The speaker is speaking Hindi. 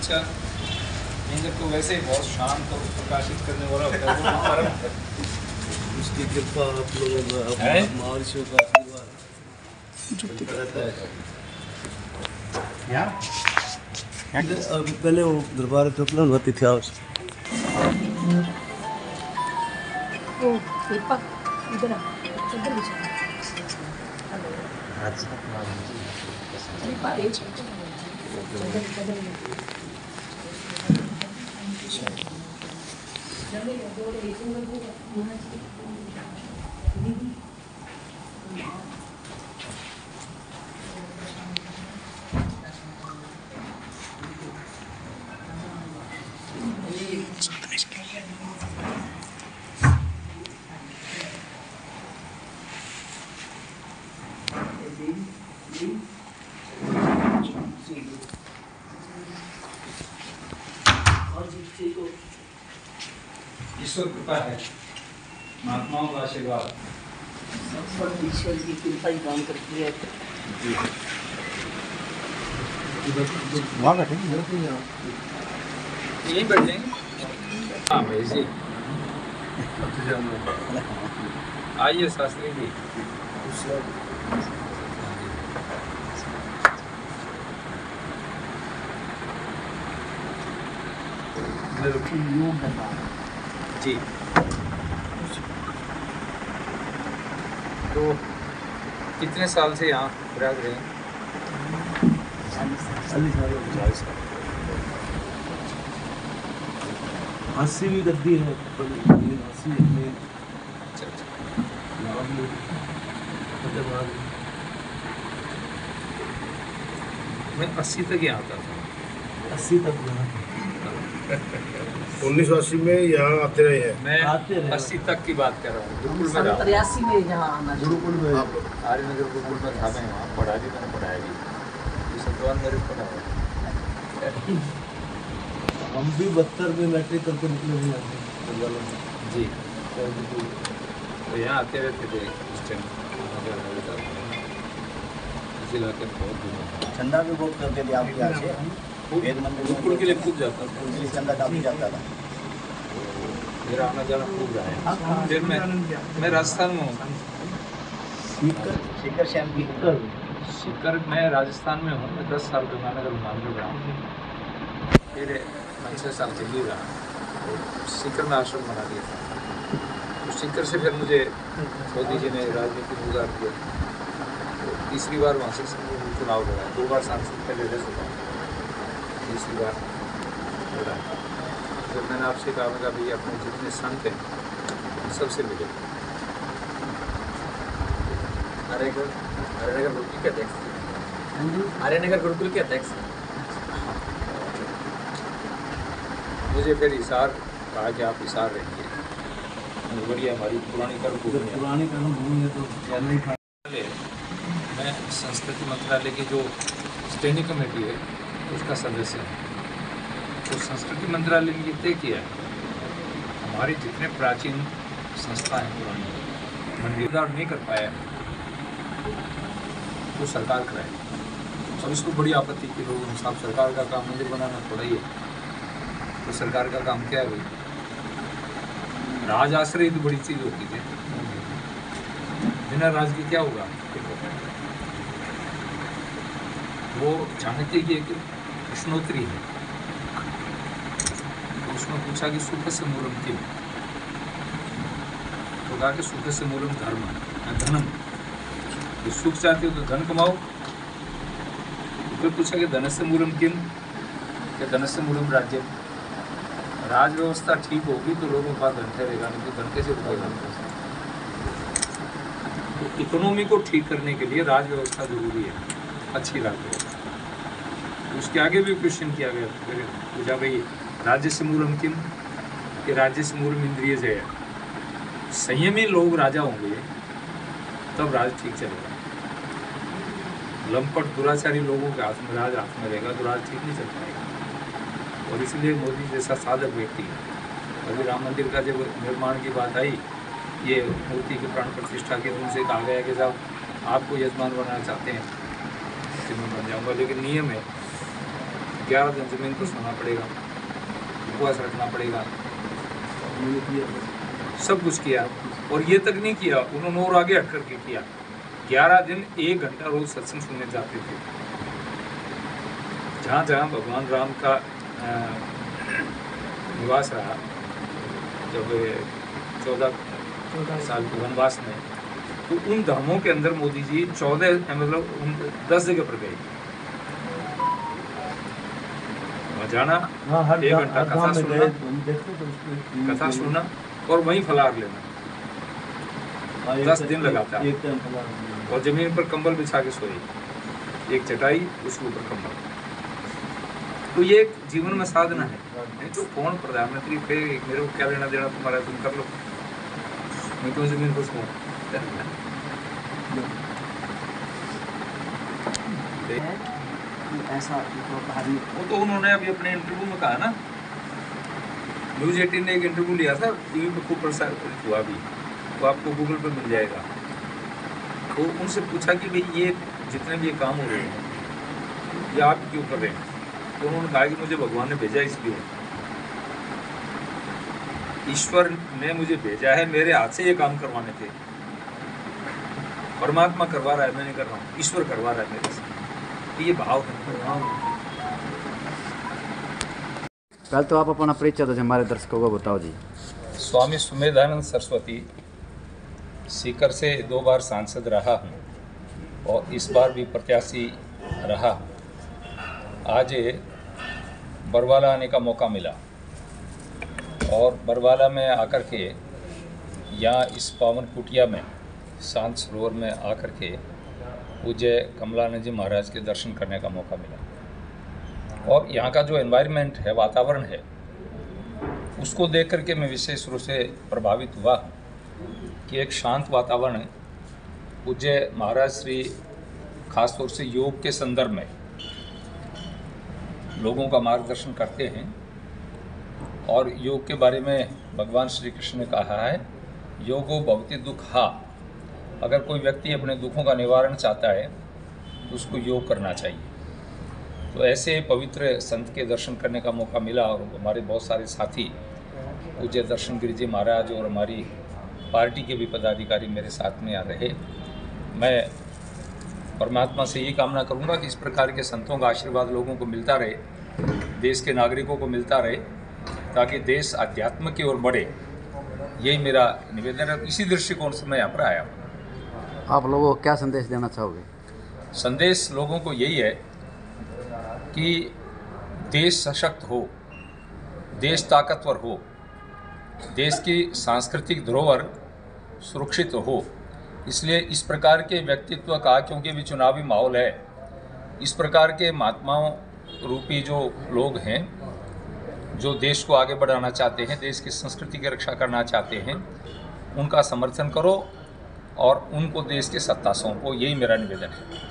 अच्छा, इंद्र तो वैसे ही बहुत शांत और प्रकाशित करने वाला होता है, वो परम है। उसकी कृपा आप लोगों में, है? महर्षियों का आशीर्वाद रहता है। अभी पहले वो दरबार चौपलन होती थी हाउस। ईश्वर कृपा है, महात्माओं का आशीर्वाद। ईश्वर की कृपा ही काम करती है। वहाँ बैठेंगे यहीं बैठ जाएंगे। हाँ भाई जी, आइए शास्त्री जी। जी, तो कितने साल से यहाँ प्रयाग रहे हैं? 40 साल। 80वीं गद्दी है, 80 में। अच्छा अच्छा। मैं 80 तक यहाँ आता था। 80 तक 1980 में यहाँ आते रहे हैं। मैं आते रहे। 80 तक की बात कर रहा हूँ। गुरुकुल में सन रहा। 83 में यहाँ आना शुरू। गुरुकुल में आर्यनगर गुरुकुल में था, मैं वहाँ पढ़ा भी, मैंने पढ़ाया भी। इस दौरान मेरे पढ़ा हुआ। हम भी 72 में मैट्रिक करके निकले हुए हैं। जी, तो यहाँ आते रहते थे उस टाइम। इस इलाके में बहुत दूर चंदा भी बहुत करते थे आप यहाँ से। वेद मंदिर गुरुकुल के लिए खूब जाता था। में चंदा काफी जाता था। मेरा आना जाना खूब रहा है। फिर मैं राजस्थान में हूँ। शिखर श्याम की शिकर मैं राजस्थान में हूँ। मैं 10 साल गंगानगर में रहा हूँ। फिर 5-6 साल दिल्ली रहा। तो शिकर में आश्रम बना दिया था। तो शिकर से फिर मुझे मोदी जी ने राजनीति में गुजार दिया। तो तीसरी बार वहाँ से चुनाव लड़ा। 2 बार सांसद पहले रह चुका हूँ, तीसरी बार लड़ा। तो मैंने आपसे कहा भाई अपने जितने संत हैं सबसे मिले। आर्यनगर गुरुकुल के अध्यक्ष। आर्यनगर गुरुकुल के अध्यक्ष। मुझे फिर हिसार कहा कि आप हिसार रहिए, बढ़िया हमारी पुरानी कर्मभूमि है। पुरानी कर्मभूमि है तो जाना ही था। मैं संस्कृति मंत्रालय की जो स्टैंडिंग कमेटी है उसका सदस्य हूँ। तो संस्कृति मंत्रालय ने ये तय किया है हमारी जितने प्राचीन संस्था हैं पुरानी मंदिरदार नहीं कर पाया तो सरकार कराए। अब इसको बड़ी आपत्ति की लोगों साहब, सरकार का काम मंदिर बनाना थोड़ा ही है। तो सरकार का काम क्या है भाई? राज आश्रय तो बड़ी चीज होती है, बिना राज के क्या होगा? वो जानते ही कि प्रश्नोत्तरी है। तो उसमें पूछा कि सुख से मूलम किम? तो कहा कि सुख से मूलम धर्म धनम। तो सुख चाहते हो तो धन कमाओ। तो फिर पूछा कि धन से मूलम किम? कि धन से मूलम राज्य। राज व्यवस्था ठीक होगी तो लोगों का धन ठहरेगा, नहीं तो धन कैसे रुकेगा? तो इकोनॉमी को ठीक करने के लिए राज व्यवस्था जरूरी है, अच्छी राज व्यवस्था। उसके आगे भी क्वेश्चन किया गया, पूछा भाई राज्य से मूलम किम? कि राज्य से मूलम इंद्रिय जय। संयमी लोग राजा होंगे तब राज ठीक चलेगा। लंपट दुराचारी लोगों के हाथ में राज हाथ में रहेगा तो राज ठीक नहीं चल पाएगा। और इसलिए मोदी जैसा साधक व्यक्ति, अभी राम मंदिर का जब निर्माण की बात आई, ये मूर्ति की प्राण प्रतिष्ठा के उनसे कहा गया कि साहब आपको यजमान बनाना चाहते हैं कि मैं बन जाऊँगा, लेकिन नियम है 11 दिन ज़मीन पर सोना पड़ेगा, उपवास रखना पड़ेगा, मैंने किया था। सब कुछ किया। और ये तक नहीं किया, उन्होंने और आगे हट करके किया। 11 दिन 1 घंटा रोज सत्संग सुनने जाते थे। जहाँ जहाँ भगवान राम का निवास रहा, जब 14 साल के वनवास में, तो उन धामों के अंदर मोदी जी 10 जगह पर गए। वहाँ जाना, हाँ, हर 1 घंटा हर कथा धाम में सुनना, गए तो हम देखते थे उसमें कथा सुनना और वहीं फलाहार लेना। हाँ, 10 दिन लगातार। एक टाइम फलाहार लेना। और जमीन पर कंबल बिछा के सोए, एक चटाई, उसके ऊपर कंबल। तो ये एक जीवन में साधना है। नहीं तो कौन प्रधानमंत्री पे मेरे को क्या लेना देना तुम्हारा, तुम कर लो, मैं तो जमीन पर सो। ऐसा वो तो उन्होंने अभी अपने इंटरव्यू में कहा ना, न्यूज़ 18 ने एक इंटरव्यू लिया था, टीवी पे खूब प्रसारित हुआ अभी, वो आपको गूगल पे मिल जाएगा। तो उनसे पूछा कि भाई ये जितने भी ये काम हो रहे हैं ये आप क्यों कर रहे हैं? तो उन्होंने कहा कि मुझे भगवान ने भेजा इसलिए, ईश्वर ने मुझे भेजा है, मेरे हाथ से ये काम करवाने थे। परमात्मा करवा रहा है, मैं नहीं कर रहा हूँ, ईश्वर करवा रहा है मेरे से। ये भाव है। कल तो आप अपना परिचय तो हमारे दर्शकों को बताओ जी। स्वामी सुमेधानंद सरस्वती, सीकर से 2 बार सांसद रहा हूँ और इस बार भी प्रत्याशी रहा हूँ। आज बरवाला आने का मौका मिला और बरवाला में आकर के यहाँ इस पावन कुटिया में शांत सरोवर में आकर के पूज्य कमलानंद जी महाराज के दर्शन करने का मौका मिला। और यहाँ का जो एनवायरनमेंट है, वातावरण है, उसको देख करके मैं विशेष रूप से प्रभावित हुआ कि एक शांत वातावरण पूज्य महाराज श्री खासतौर से योग के संदर्भ में लोगों का मार्गदर्शन करते हैं। और योग के बारे में भगवान श्री कृष्ण ने कहा है, योगो भवति दुःखा। अगर कोई व्यक्ति अपने दुखों का निवारण चाहता है तो उसको योग करना चाहिए। तो ऐसे पवित्र संत के दर्शन करने का मौका मिला और हमारे बहुत सारे साथी पूज्य दर्शन गिरि जी महाराज और हमारी पार्टी के भी पदाधिकारी मेरे साथ में आ रहे। मैं परमात्मा से यही कामना करूंगा कि इस प्रकार के संतों का आशीर्वाद लोगों को मिलता रहे, देश के नागरिकों को मिलता रहे, ताकि देश अध्यात्म की ओर बढ़े। यही मेरा निवेदन है। इसी दृष्टिकोण से मैं यहाँ पर आया हूँ। आप लोगों को क्या संदेश देना चाहोगे? संदेश लोगों को यही है कि देश सशक्त हो, देश ताकतवर हो, देश की सांस्कृतिक धरोहर सुरक्षित हो। इसलिए इस प्रकार के व्यक्तित्व का, क्योंकि भी चुनावी माहौल है, इस प्रकार के महात्माओं रूपी जो लोग हैं, जो देश को आगे बढ़ाना चाहते हैं, देश की संस्कृति की रक्षा करना चाहते हैं, उनका समर्थन करो और उनको देश की सत्ता सौंपो। यही मेरा निवेदन है।